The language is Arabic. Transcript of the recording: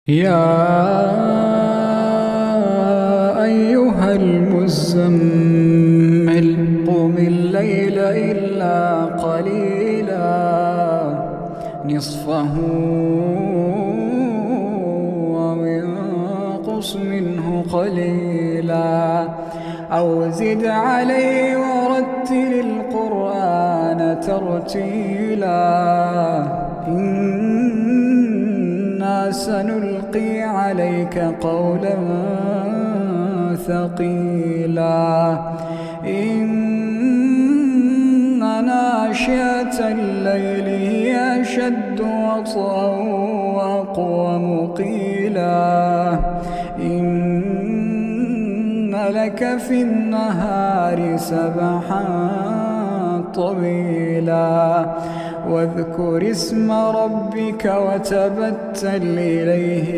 يا أيها المزمل قم الليل إلا قليلا نصفه أو انقص منه قليلا أو زد عليه ورتل القرآن ترتيلا إنا سنلقي عليك قولا ثقيلا إن ناشئة الليل هي أشد وطئا وأقوم قيلا إن لك في النهار سبحا طويلا واذكر اسم ربك وتبتل إليه